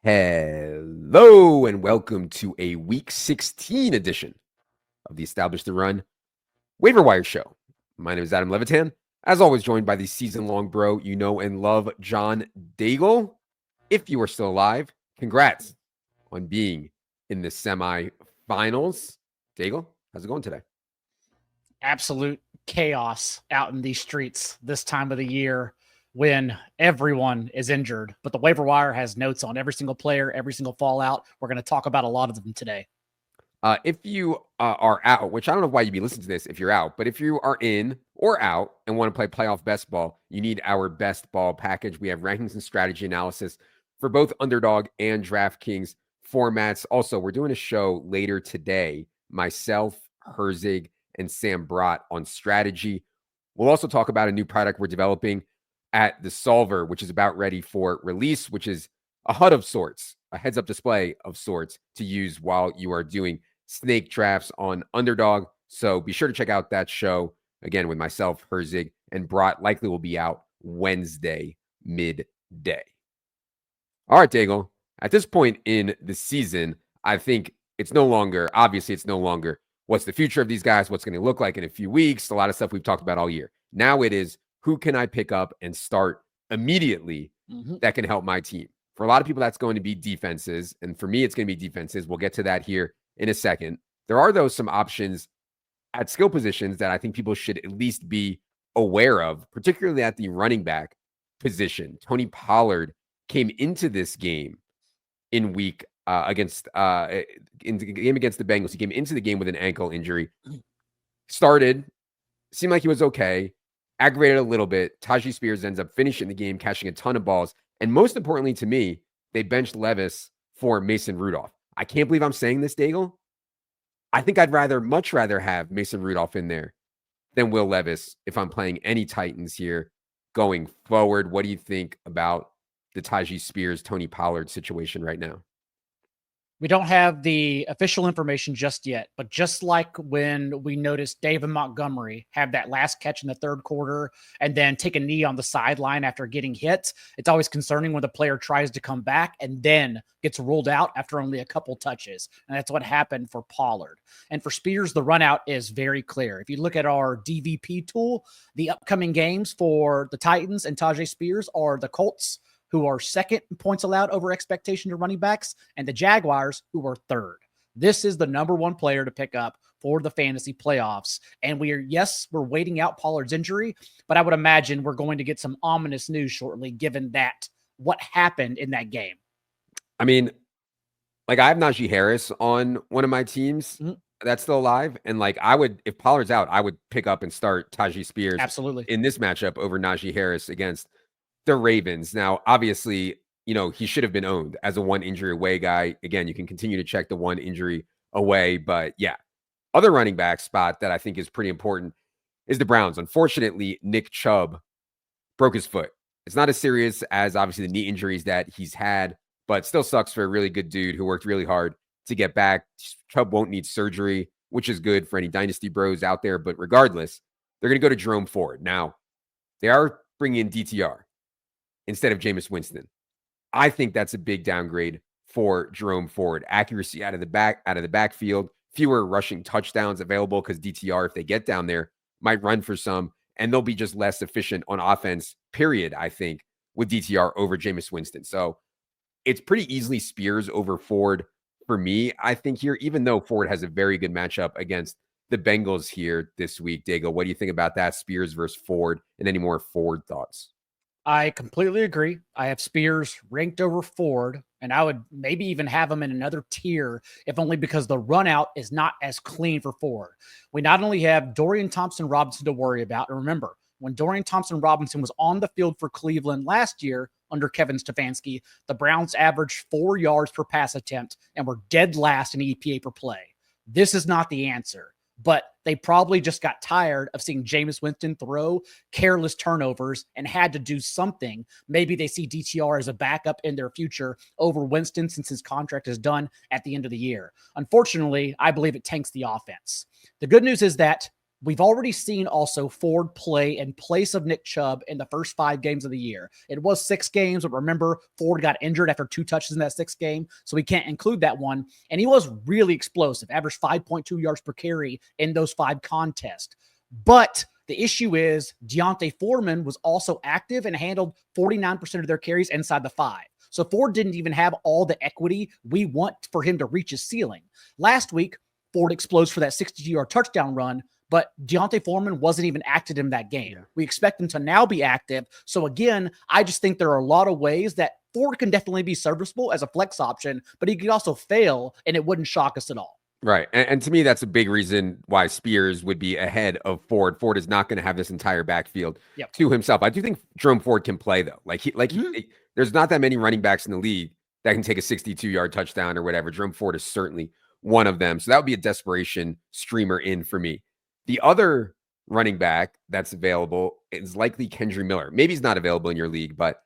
Hello and welcome to a Week 16 edition of the Establish the Run Waiver Wire Show. My name is Adam Levitan, as always joined by the season-long bro you know and love, John Daigle. If you are still alive, congrats on being in the semifinals. Daigle, how's it going today? Absolute chaos out in these streets this time of the year when everyone is injured, but the waiver wire has notes on every single player, every single fallout. We're going to talk about a lot of them today. If you are out, which I don't know why you'd be listening to this if you're out, but if you are in or out and want to play playoff best ball, you need our best ball package. We have rankings and strategy analysis for both underdog and DraftKings formats. Also, we're doing a show later today, myself, Herzig, and Sam Brott on strategy. We'll also talk about a new product we're developing at the Solver, which is about ready for release, which is a HUD of sorts, a heads-up display of sorts to use while you are doing snake drafts on underdog. So be sure to check out that show, again, with myself, Herzig, and Brott. Likely will be out Wednesday midday. All right, Daigle. At this point in the season, I think it's no longer what's the future of these guys, what's going to look like in a few weeks, a lot of stuff we've talked about all year. Now it is, who can I pick up and start immediately that can help my team? For a lot of people, that's going to be defenses. And for me, it's going to be defenses. We'll get to that here in a second. There are, though, some options at skill positions that I think people should at least be aware of, particularly at the running back position. Tony Pollard came into this game in week against the game against the Bengals. He came into the game with an ankle injury. Started, seemed like he was okay. Aggravated a little bit. Tajee Spears ends up finishing the game, catching a ton of balls. And most importantly to me, they benched Levis for Mason Rudolph. I can't believe I'm saying this, Daigle. I think I'd much rather have Mason Rudolph in there than Will Levis if I'm playing any Titans here going forward. What do you think about the Tajee Spears, Tony Pollard situation right now? We don't have the official information just yet, but just like when we noticed David Montgomery have that last catch in the third quarter and then take a knee on the sideline after getting hit, it's always concerning when the player tries to come back and then gets ruled out after only a couple touches. And that's what happened for Pollard. And for Spears, the run out is very clear. If you look at our DVP tool, the upcoming games for the Titans and Tajee Spears are the Colts, who are second in points allowed over expectation to running backs, and the Jaguars, who are third. This is the number one player to pick up for the fantasy playoffs. And we're waiting out Pollard's injury, but I would imagine we're going to get some ominous news shortly, given that what happened in that game. I mean, like, I have Najee Harris on one of my teams that's still alive. And like, if Pollard's out, I would pick up and start Tajee Spears absolutely in this matchup over Najee Harris against the Ravens. Now, obviously, he should have been owned as a one injury away guy. Again, you can continue to check the one injury away, but yeah. Other running back spot that I think is pretty important is the Browns. Unfortunately, Nick Chubb broke his foot. It's not as serious as obviously the knee injuries that he's had, but still sucks for a really good dude who worked really hard to get back. Chubb won't need surgery, which is good for any dynasty bros out there. But regardless, they're going to go to Jerome Ford. Now, they are bringing in DTR instead of Jameis Winston. I think that's a big downgrade for Jerome Ford. Accuracy out of the backfield, fewer rushing touchdowns available because DTR, if they get down there, might run for some, and they'll be just less efficient on offense, period, I think, with DTR over Jameis Winston. So it's pretty easily Spears over Ford for me, I think, here, even though Ford has a very good matchup against the Bengals here this week. Daigle, what do you think about that, Spears versus Ford, and any more Ford thoughts? I completely agree. I have Spears ranked over Ford, and I would maybe even have him in another tier, if only because the run out is not as clean for Ford. We not only have Dorian Thompson-Robinson to worry about, and remember, when Dorian Thompson-Robinson was on the field for Cleveland last year under Kevin Stefanski, the Browns averaged 4 yards per pass attempt and were dead last in EPA per play. This is not the answer. But they probably just got tired of seeing Jameis Winston throw careless turnovers and had to do something. Maybe they see DTR as a backup in their future over Winston since his contract is done at the end of the year. Unfortunately, I believe it tanks the offense. The good news is that We've already seen also Ford play in place of Nick Chubb in the first 5 games of the year. It was 6 games, but remember, Ford got injured after 2 touches in that 6th game, so we can't include that one. And he was really explosive, averaged 5.2 yards per carry in those 5 contests. But the issue is Deontay Foreman was also active and handled 49% of their carries inside the 5. So Ford didn't even have all the equity we want for him to reach his ceiling. Last week, Ford explodes for that 62-yard touchdown run, but Deontay Foreman wasn't even active in that game. Yeah. We expect him to now be active. So again, I just think there are a lot of ways that Ford can definitely be serviceable as a flex option, but he could also fail, and it wouldn't shock us at all. Right. And to me, that's a big reason why Spears would be ahead of Ford. Ford is not going to have this entire backfield to himself. I do think Jerome Ford can play, though. There's not that many running backs in the league that can take a 62-yard touchdown or whatever. Jerome Ford is certainly one of them. So that would be a desperation streamer in for me. The other running back that's available is likely Kendry Miller. Maybe he's not available in your league, but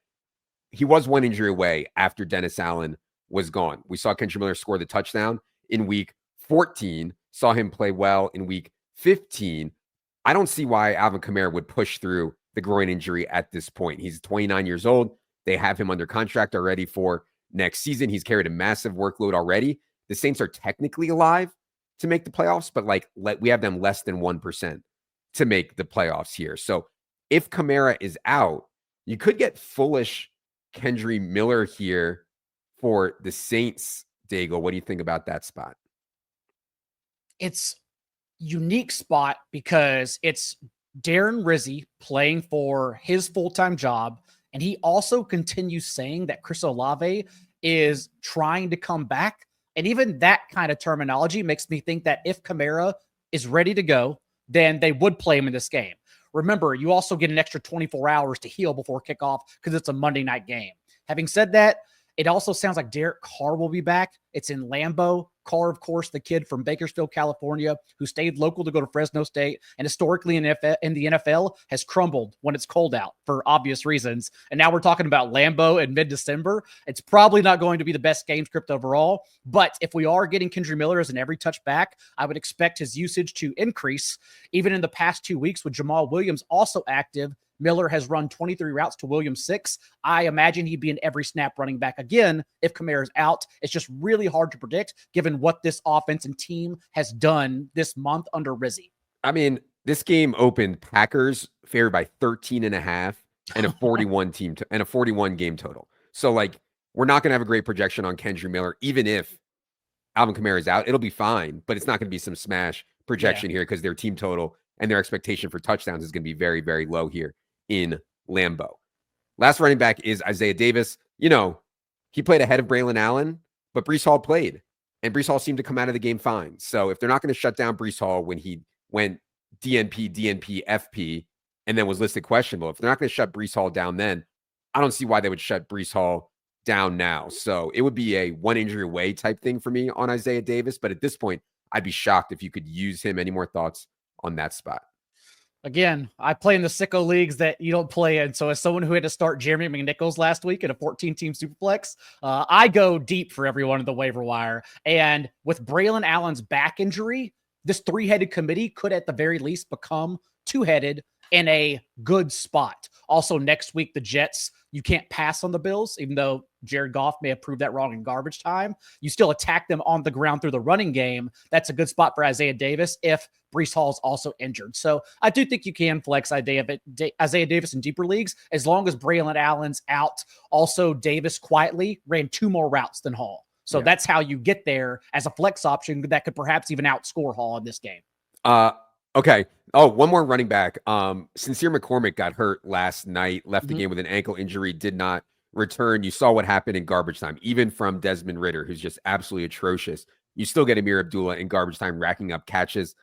he was 1 injury away after Dennis Allen was gone. We saw Kendry Miller score the touchdown in week 14, saw him play well in week 15. I don't see why Alvin Kamara would push through the groin injury at this point. He's 29 years old. They have him under contract already for next season. He's carried a massive workload already. The Saints are technically alive to make the playoffs, but we have them less than 1% to make the playoffs here. So if Kamara is out, you could get foolish Kendry Miller here for the Saints. Daigle, what do you think about that spot? It's unique spot because it's Darren Rizzi playing for his full-time job, and he also continues saying that Chris Olave is trying to come back. And even that kind of terminology makes me think that if Kamara is ready to go, then they would play him in this game. Remember, you also get an extra 24 hours to heal before kickoff because it's a Monday night game. Having said that, it also sounds like Derek Carr will be back. It's in Lambeau. Carr, of course, the kid from Bakersfield, California, who stayed local to go to Fresno State, and historically in the NFL has crumbled when it's cold out for obvious reasons. And now we're talking about Lambeau in mid-December. It's probably not going to be the best game script overall, but if we are getting Kendry Miller as an every touch back, I would expect his usage to increase. Even in the past 2 weeks with Jamal Williams also active, Miller has run 23 routes to Williams 6. I imagine he'd be an every snap running back again if Kamara's out. It's just really hard to predict given what this offense and team has done this month under Rizzi. I mean, this game opened Packers favored by 13.5 and a 41 team and a 41 game total. So we're not going to have a great projection on Kendry Miller, even if Alvin Kamara is out. It'll be fine, but it's not going to be some smash projection here because their team total and their expectation for touchdowns is going to be very, very low here in Lambeau. Last running back is Isaiah Davis. He played ahead of Braylon Allen, but Breece Hall played, and Breece Hall seemed to come out of the game fine. So if they're not going to shut down Breece Hall when he went DNP, FP, and then was listed questionable, if they're not going to shut Breece Hall down then, I don't see why they would shut Breece Hall down now. So it would be a 1 injury away type thing for me on Isaiah Davis. But at this point, I'd be shocked if you could use him. Any more thoughts on that spot? Again, I play in the sicko leagues that you don't play in. So as someone who had to start Jeremy McNichols last week in a 14-team Superflex, I go deep for everyone in the waiver wire. And with Braylon Allen's back injury, this 3-headed committee could at the very least become 2-headed in a good spot. Also, next week, the Jets, you can't pass on the Bills, even though Jared Goff may have proved that wrong in garbage time. You still attack them on the ground through the running game. That's a good spot for Isaiah Davis if Breece Hall is also injured. So I do think you can flex Isaiah Davis in deeper leagues as long as Braylon Allen's out. Also, Davis quietly ran 2 more routes than Hall. So that's how you get there as a flex option that could perhaps even outscore Hall in this game. Okay. Oh, one more running back. Sincere McCormick got hurt last night, left the game with an ankle injury, did not return. You saw what happened in garbage time, even from Desmond Ridder, who's just absolutely atrocious. You still get Amir Abdullah in garbage time, racking up catches.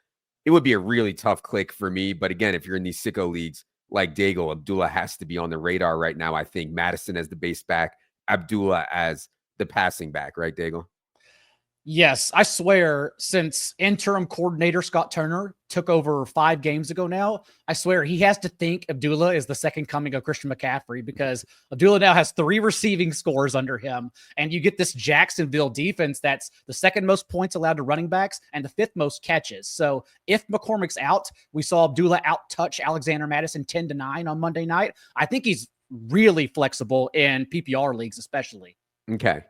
It would be a really tough click for me. But again, if you're in these sicko leagues like Daigle, Abdullah has to be on the radar right now. I think Madison as the base back, Abdullah as the passing back, right, Daigle? Yes, I swear, since interim coordinator Scott Turner took over 5 games ago now, I swear he has to think Abdullah is the second coming of Christian McCaffrey, because Abdullah now has 3 receiving scores under him. And you get this Jacksonville defense that's the second most points allowed to running backs and the 5th most catches. So if McCormick's out, we saw Abdullah out touch Alexander Madison 10-9 on Monday night. I think he's really flexible in PPR leagues, especially. Okay.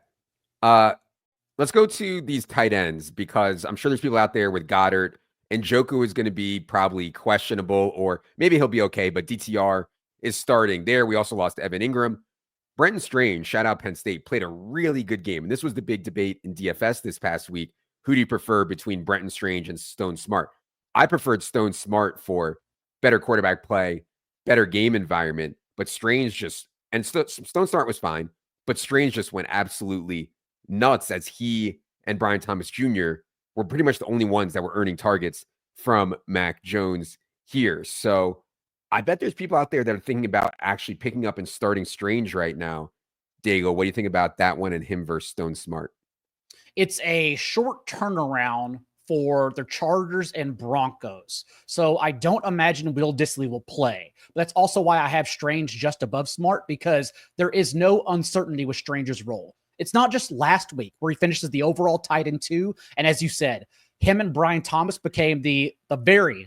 Let's go to these tight ends, because I'm sure there's people out there with Goddard, and Njoku is going to be probably questionable, or maybe he'll be okay, but DTR is starting there. We also lost Evan Ingram. Brenton Strange, shout out Penn State, played a really good game. And this was the big debate in DFS this past week. Who do you prefer between Brenton Strange and Stone Smart? I preferred Stone Smart for better quarterback play, better game environment, but Strange just, and Stone Smart was fine, but Strange just went absolutely nuts, as he and Brian Thomas Jr. were pretty much the only ones that were earning targets from Mac Jones here. So I bet there's people out there that are thinking about actually picking up and starting Strange right now. Daigle, what do you think about that one and him versus Stone Smart? It's a short turnaround for the Chargers and Broncos. So I don't imagine Will Dissly will play. But that's also why I have Strange just above Smart, because there is no uncertainty with Strange's role. It's not just last week where he finishes the overall tight end 2. And as you said, him and Brian Thomas became the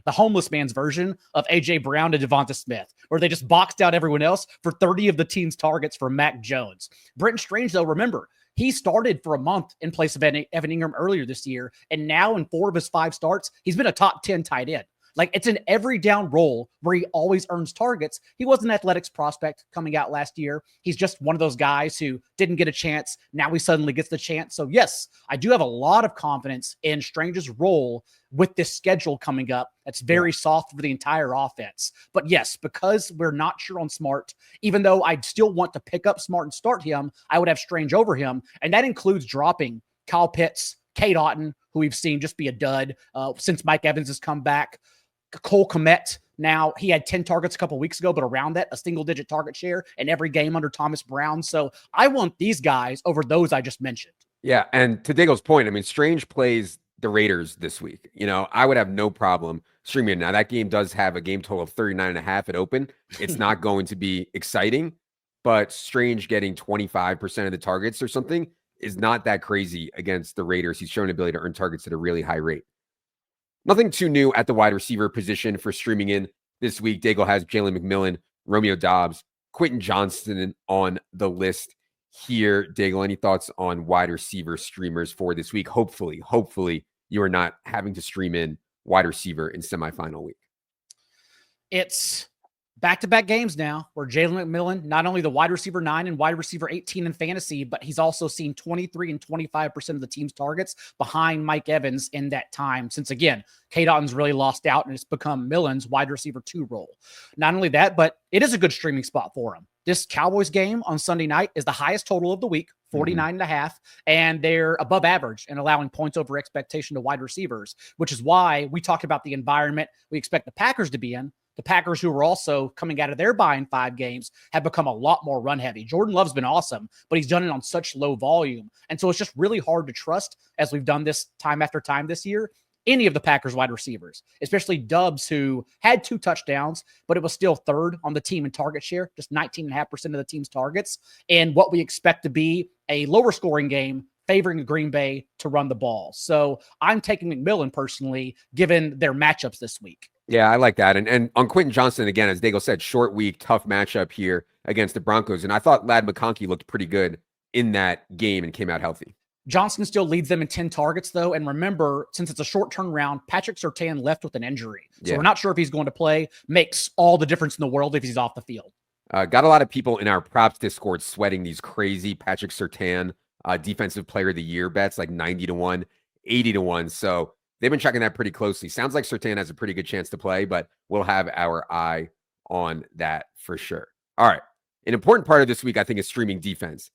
homeless man's version of A.J. Brown and Devonta Smith, where they just boxed out everyone else for 30 of the team's targets for Mac Jones. Brenton Strange, though, remember, he started for a month in place of Evan Ingram earlier this year, and now in 4 of his 5 starts, he's been a top 10 tight end. Like, it's an every down role where he always earns targets. He was an athletics prospect coming out last year. He's just one of those guys who didn't get a chance. Now he suddenly gets the chance. So yes, I do have a lot of confidence in Strange's role with this schedule coming up. That's very soft for the entire offense. But yes, because we're not sure on Smart, even though I'd still want to pick up Smart and start him, I would have Strange over him. And that includes dropping Kyle Pitts, Kate Otten, who we've seen just be a dud since Mike Evans has come back. Cole Kmet, now he had 10 targets a couple weeks ago, but around that, a single-digit target share in every game under Thomas Brown. So I want these guys over those I just mentioned. Yeah, and to Daigle's point, I mean, Strange plays the Raiders this week. You know, I would have no problem streaming. Now, that game does have a game total of 39.5 at open. It's not going to be exciting, but Strange getting 25% of the targets or something is not that crazy against the Raiders. He's shown an ability to earn targets at a really high rate. Nothing too new at the wide receiver position for streaming in this week. Daigle has Jalen McMillan, Romeo Doubs, Quentin Johnston on the list here. Daigle, any thoughts on wide receiver streamers for this week? Hopefully you are not having to stream in wide receiver in semifinal week. It's back-to-back games now where Jalen McMillan, not only the wide receiver 9 and wide receiver 18 in fantasy, but he's also seen 23 and 25% of the team's targets behind Mike Evans in that time. Since, again, Kate Otten's really lost out and it's become Millen's wide receiver 2 role. Not only that, but it is a good streaming spot for him. This Cowboys game on Sunday night is the highest total of the week, 49.5, and they're above average and allowing points over expectation to wide receivers, which is why we talked about the environment we expect the Packers to be in. The Packers, who were also coming out of their bye in 5 games, have become a lot more run heavy. Jordan Love's been awesome, but he's done it on such low volume. And so it's just really hard to trust, as we've done this time after time this year, any of the Packers wide receivers, especially Doubs, who had 2 touchdowns, but it was still 3rd on the team in target share, just 19.5% of the team's targets, and what we expect to be a lower scoring game favoring Green Bay to run the ball. So I'm taking McMillan personally, given their matchups this week. Yeah, I like that. And on Quentin Johnston, again, as Daigle said, short week, tough matchup here against the Broncos. And I thought Ladd McConkey looked pretty good in that game and came out healthy. Johnston still leads them in 10 targets, though. And remember, since it's a short turnaround, Patrick Surtain left with an injury. So we're not sure if he's going to play. Makes all the difference in the world if he's off the field. Got a lot of people in our props Discord sweating these crazy Patrick Surtain defensive player of the year bets, like 90-1, 80-1. So they've been checking that pretty closely. Sounds like Surtain has a pretty good chance to play, but we'll have our eye on that for sure. All right. An important part of this week, I think, is streaming defense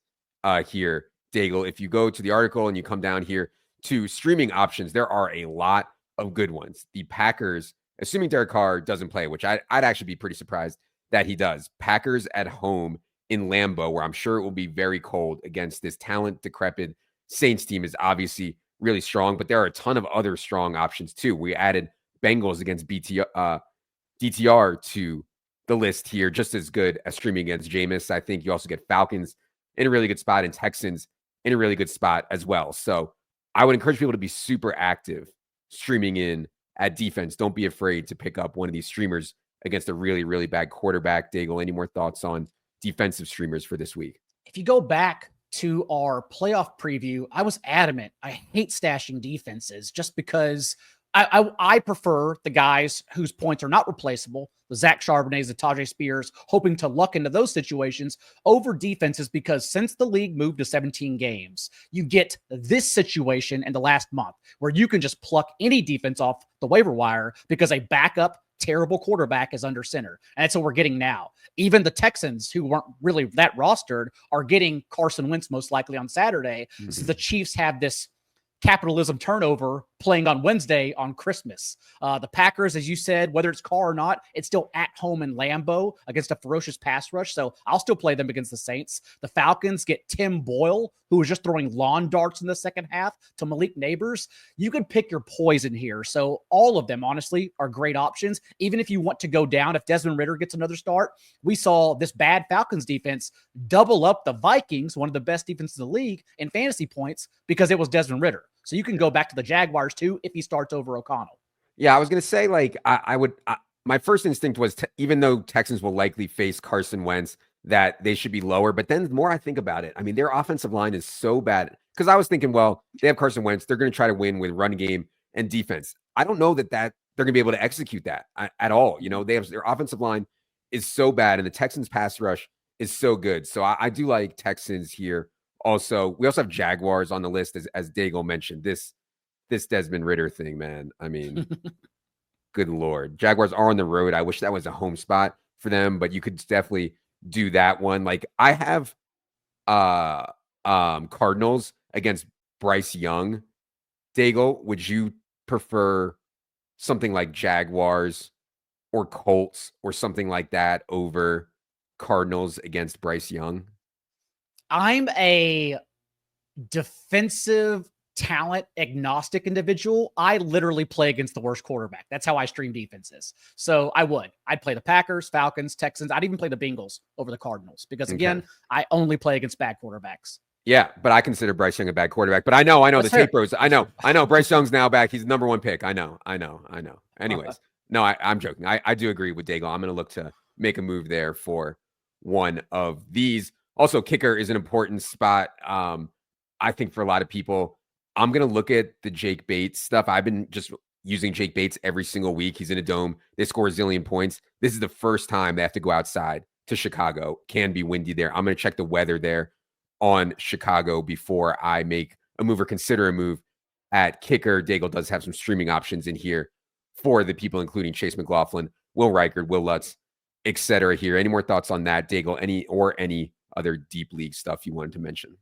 here, Daigle. If you go to the article and you come down here to streaming options, there are a lot of good ones. The Packers, assuming Derek Carr doesn't play, which I'd actually be pretty surprised that he does. Packers at home in Lambeau, where I'm sure it will be very cold against this decrepit Saints team, is obviously really strong, but there are a ton of other strong options too. We added Bengals against DTR to the list here, just as good as streaming against Jameis. I think you also get Falcons in a really good spot and Texans in a really good spot as well. So I would encourage people to be super active streaming in at defense. Don't be afraid to pick up one of these streamers against a really, really bad quarterback. Daigle, any more thoughts on defensive streamers for this week? If you go back to our playoff preview, I was adamant. I hate stashing defenses just because I prefer the guys whose points are not replaceable, the Zach Charbonnets, the Tajay Spears, hoping to luck into those situations over defenses, because since the league moved to 17 games, you get this situation in the last month where you can just pluck any defense off the waiver wire because a backup terrible quarterback is under center. And that's what we're getting now. Even the Texans, who weren't really that rostered, are getting Carson Wentz most likely on Saturday. Mm-hmm. So the Chiefs have this capitalism turnover playing on Wednesday on Christmas. The Packers, as you said, whether it's Carr or not, it's still at home in Lambeau against a ferocious pass rush. So I'll still play them against the Saints. The Falcons get Tim Boyle, who was just throwing lawn darts in the second half to Malik Neighbors. You could pick your poison here. So all of them, honestly, are great options. Even if you want to go down, if Desmond Ridder gets another start, we saw this bad Falcons defense double up the Vikings, one of the best defenses in the league, in fantasy points because it was Desmond Ridder. So you can go back to the Jaguars too if he starts over O'Connell. Yeah, I was going to say, like, my first instinct was, even though Texans will likely face Carson Wentz, that they should be lower. But then the more I think about it, I mean, their offensive line is so bad. Because I was thinking, well, they have Carson Wentz. They're going to try to win with run game and defense. I don't know that they're going to be able to execute that at all. You know, their offensive line is so bad, and the Texans pass rush is so good. So I do like Texans here. Also, we also have Jaguars on the list, as Daigle mentioned. This Desmond Ridder thing, man. I mean, good Lord. Jaguars are on the road. I wish that was a home spot for them, but you could definitely do that one. Like, I have Cardinals against Bryce Young. Daigle, would you prefer something like Jaguars or Colts or something like that over Cardinals against Bryce Young? I'm a defensive talent agnostic individual. I literally play against the worst quarterback. That's how I stream defenses. So I'd play the Packers, Falcons, Texans. I'd even play the Bengals over the Cardinals because, again, I only play against bad quarterbacks. Yeah, but I consider Bryce Young a bad quarterback. But I know That's the tape bros. I know. Bryce Young's now back. He's the number one pick. I know. Anyways, no, I'm joking. I do agree with Daigle. I'm going to look to make a move there for one of these. Also, kicker is an important spot. I think for a lot of people, I'm going to look at the Jake Bates stuff. I've been just using Jake Bates every single week. He's in a dome. They score a zillion points. This is the first time they have to go outside to Chicago. Can be windy there. I'm going to check the weather there on Chicago before I make a move or consider a move at kicker. Daigle does have some streaming options in here for the people, including Chase McLaughlin, Will Reichard, Will Lutz, etc. here. Any more thoughts on that, Daigle? Any other deep league stuff you wanted to mention?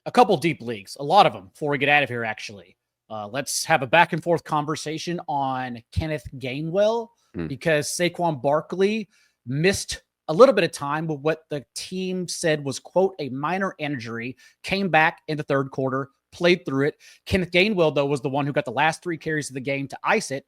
A couple deep leagues, a lot of them before we get out of here, actually. Let's have a back and forth conversation on Kenneth Gainwell because Saquon Barkley missed a little bit of time with what the team said was, quote, a minor injury, came back in the third quarter, played through it. Kenneth Gainwell, though, was the one who got the last 3 carries of the game to ice it.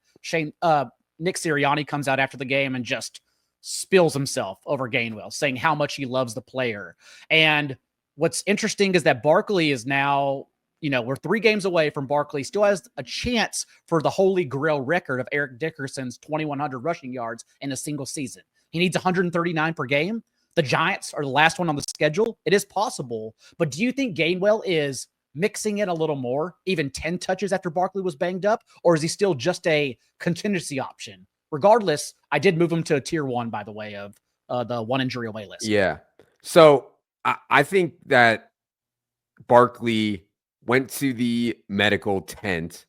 Nick Sirianni comes out after the game and just spills himself over Gainwell, saying how much he loves the player. And what's interesting is that Barkley is now, we're 3 games away from Barkley, still has a chance for the Holy Grail record of Eric Dickerson's 2,100 rushing yards in a single season. He needs 139 per game. The Giants are the last one on the schedule. It is possible, but do you think Gainwell is mixing it a little more, even 10 touches after Barkley was banged up, or is he still just a contingency option? Regardless, I did move him to a tier 1, by the way, of the 1 injury away list. Yeah. So I think that Barkley went to the medical tent,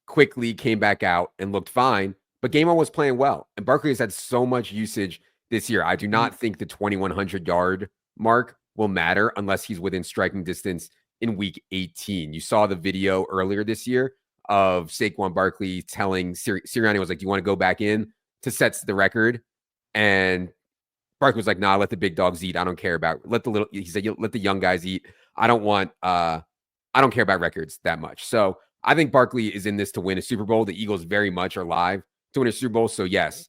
quickly came back out and looked fine, but Gainwell was playing well. And Barkley has had so much usage this year. I do not think the 2,100 yard mark will matter unless he's within striking distance in week 18. You saw the video earlier this year of Saquon Barkley telling Sirianni was like, do you want to go back in to set the record? And Barkley was like, nah, let the big dogs eat. I don't care about, he said, let the young guys eat. I don't care about records that much. So I think Barkley is in this to win a Super Bowl. The Eagles very much are live to win a Super Bowl. So yes,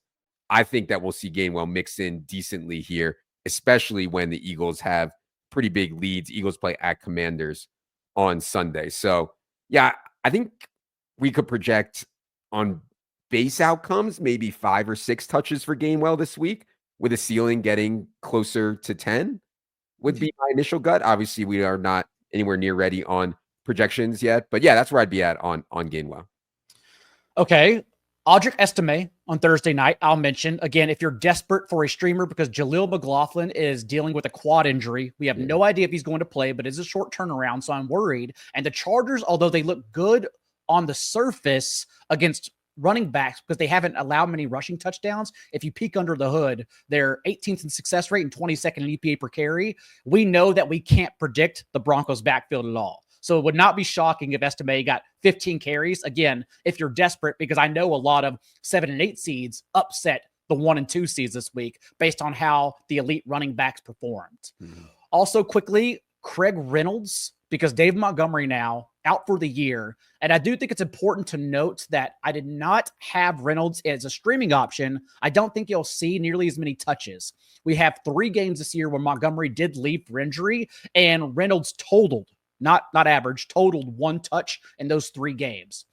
I think that we'll see Gainwell mix in decently here, especially when the Eagles have pretty big leads. Eagles play at Commanders on Sunday. So yeah, I think we could project on base outcomes, maybe 5 or 6 touches for Gainwell this week, with a ceiling getting closer to 10 would be my initial gut. Obviously, we are not anywhere near ready on projections yet, but yeah, that's where I'd be at on Gainwell. Okay. Audric Estime on Thursday night, I'll mention. Again, if you're desperate for a streamer because Jaleel McLaughlin is dealing with a quad injury, we have no idea if he's going to play, but it's a short turnaround, so I'm worried. And the Chargers, although they look good on the surface against running backs because they haven't allowed many rushing touchdowns, if you peek under the hood, they're 18th in success rate and 22nd in EPA per carry. We know that we can't predict the Broncos' backfield at all. So it would not be shocking if Estime got 15 carries. Again, if you're desperate, because I know a lot of 7 and 8 seeds upset the 1 and 2 seeds this week based on how the elite running backs performed. Also, quickly, Craig Reynolds, because Dave Montgomery now out for the year. And I do think it's important to note that I did not have Reynolds as a streaming option. I don't think you'll see nearly as many touches. We have 3 games this year where Montgomery did leave for injury, and Reynolds totaled. Not average, totaled 1 touch in those 3 games.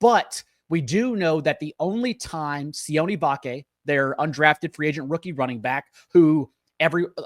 But we do know that the only time Sione Bake, their undrafted free agent rookie running back, who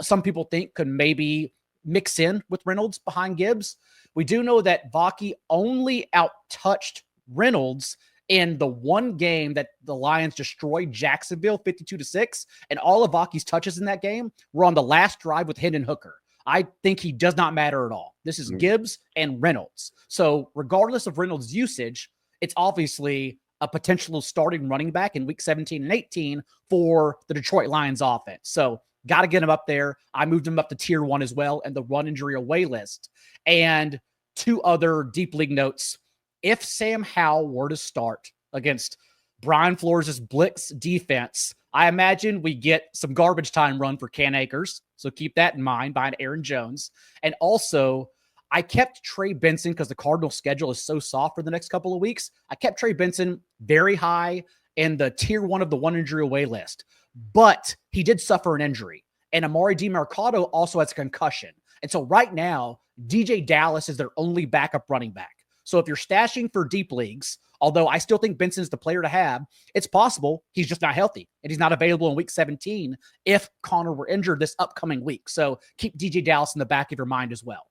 some people think could maybe mix in with Reynolds behind Gibbs, we do know that Bake only out-touched Reynolds in the 1 game that the Lions destroyed Jacksonville 52-6, and all of Bake's touches in that game were on the last drive with Hendon Hooker. I think he does not matter at all. This is Gibbs and Reynolds. So regardless of Reynolds' usage, it's obviously a potential starting running back in week 17 and 18 for the Detroit Lions offense. So got to get him up there. I moved him up to tier 1 as well and the run injury away list. And 2 other deep league notes. If Sam Howell were to start against Brian Flores' blitz defense, I imagine we get some garbage time run for Cam Akers. So keep that in mind behind Aaron Jones. And also, I kept Trey Benson because the Cardinals' schedule is so soft for the next couple of weeks. I kept Trey Benson very high in the tier 1 of the 1 injury away list. But he did suffer an injury. And Amari DiMercado also has a concussion. And so right now, DJ Dallas is their only backup running back. So if you're stashing for deep leagues, although I still think Benson's the player to have, it's possible he's just not healthy and he's not available in week 17 if Connor were injured this upcoming week. So keep DJ Dallas in the back of your mind as well.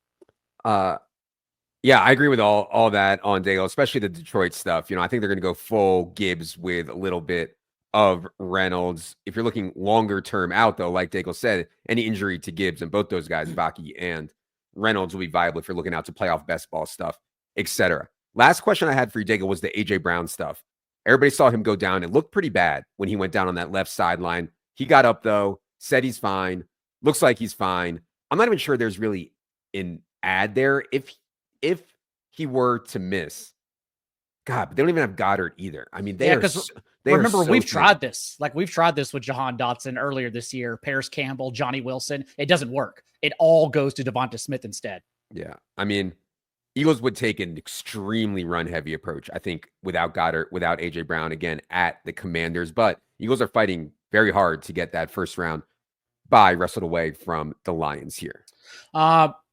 Yeah, I agree with all that on Daigle, especially the Detroit stuff. I think they're going to go full Gibbs with a little bit of Reynolds. If you're looking longer term out, though, like Daigle said, any injury to Gibbs and both those guys, Baki and Reynolds, will be viable if you're looking out to playoff best ball stuff, etc. Last question I had for you, Daigle, was the AJ Brown stuff. Everybody saw him go down. It looked pretty bad when he went down on that left sideline. He got up, though, said he's fine. Looks like he's fine. I'm not even sure there's really an ad there. If he were to miss, God, but they don't even have Goddard either. I mean, remember, we've tried this. Like, we've tried this with Jahan Dotson earlier this year, Paris Campbell, Johnny Wilson. It doesn't work. It all goes to Devonta Smith instead. Yeah. I mean, Eagles would take an extremely run-heavy approach, I think, without Goddard, without A.J. Brown, again, at the Commanders. But Eagles are fighting very hard to get that first round bye wrestled away from the Lions here.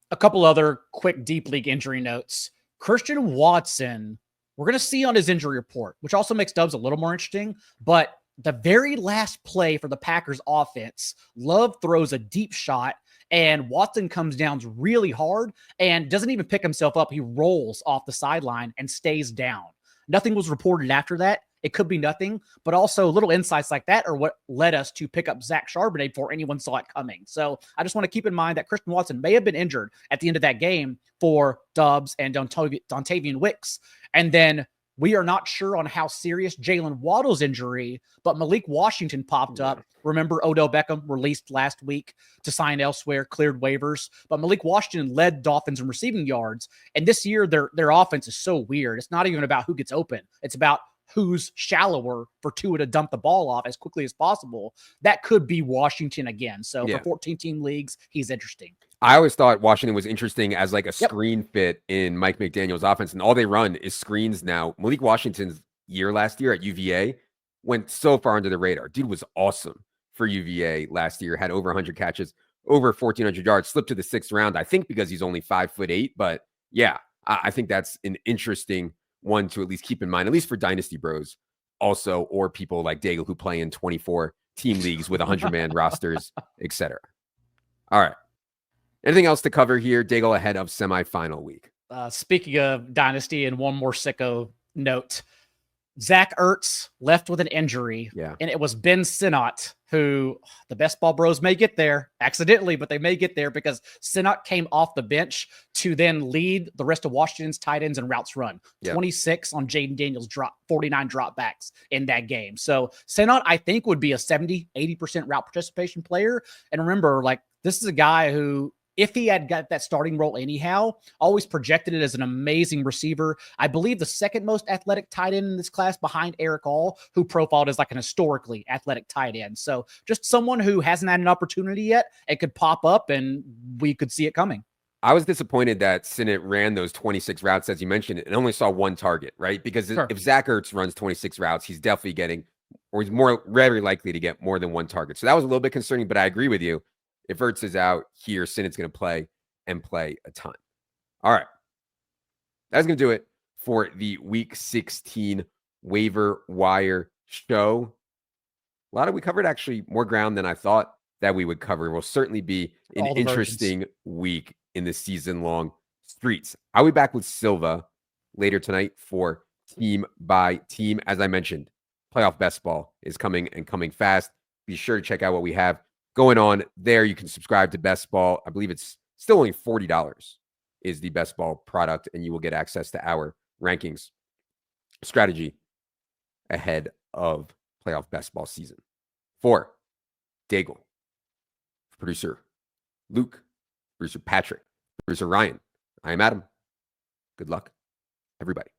A couple other quick deep league injury notes. Christian Watson, we're going to see on his injury report, which also makes Dubs a little more interesting. But the very last play for the Packers offense, Love throws a deep shot, and Watson comes down really hard and doesn't even pick himself up. He rolls off the sideline and stays down. Nothing was reported after that. It could be nothing, but also little insights like that are what led us to pick up Zach Charbonnet before anyone saw it coming. So I just want to keep in mind that Christian Watson may have been injured at the end of that game for Dubs and Dontavian Wicks. And then we are not sure on how serious Jalen Waddle's injury, but Malik Washington popped up. Remember, Odell Beckham released last week to sign elsewhere, cleared waivers. But Malik Washington led Dolphins in receiving yards. And this year, their offense is so weird. It's not even about who gets open. It's about who's shallower for Tua to dump the ball off as quickly as possible, that could be Washington again. So for 14-team leagues, he's interesting. I always thought Washington was interesting as like a screen fit in Mike McDaniel's offense, and all they run is screens now. Malik Washington's year last year at UVA went so far under the radar. Dude was awesome for UVA last year, had over 100 catches, over 1,400 yards, slipped to the 6th round, I think because he's only 5'8". But yeah, I think that's an interesting one to at least keep in mind, at least for Dynasty Bros also, or people like Daigle who play in 24-team leagues with 100-man rosters, etc. All right. Anything else to cover here, Daigle, ahead of semifinal week? Speaking of Dynasty, and one more sicko note, Zach Ertz left with an injury, and it was Ben Sinnott, who the best ball bros may get there accidentally, but they may get there because Sinnott came off the bench to then lead the rest of Washington's tight ends and routes run. 26 on Jaden Daniels, 49 dropbacks in that game. So Sinnott, I think, would be a 70-80% route participation player. And remember, like, this is a guy who, if he had got that starting role anyhow, always projected it as an amazing receiver. I believe the second most athletic tight end in this class behind Eric All, who profiled as like an historically athletic tight end. So just someone who hasn't had an opportunity yet and could pop up and we could see it coming. I was disappointed that Sinnott ran those 26 routes, as you mentioned, and only saw one target, right? Because if Zach Ertz runs 26 routes, he's definitely getting, or he's very likely to get more than one target. So that was a little bit concerning, but I agree with you. If Ertz is out here, Sinnott's going to play and play a ton. All right. That's going to do it for the Week 16 waiver wire show. We covered actually more ground than I thought that we would cover. It will certainly be an interesting week in the season-long streets. I'll be back with Silva later tonight for team by team. As I mentioned, playoff best ball is coming and coming fast. Be sure to check out what we have going on there. You can subscribe to Best Ball. I believe it's still only $40 is the Best Ball product, and you will get access to our rankings strategy ahead of playoff best ball season. For Daigle, producer Luke, producer Patrick, producer Ryan, I am Adam. Good luck, everybody.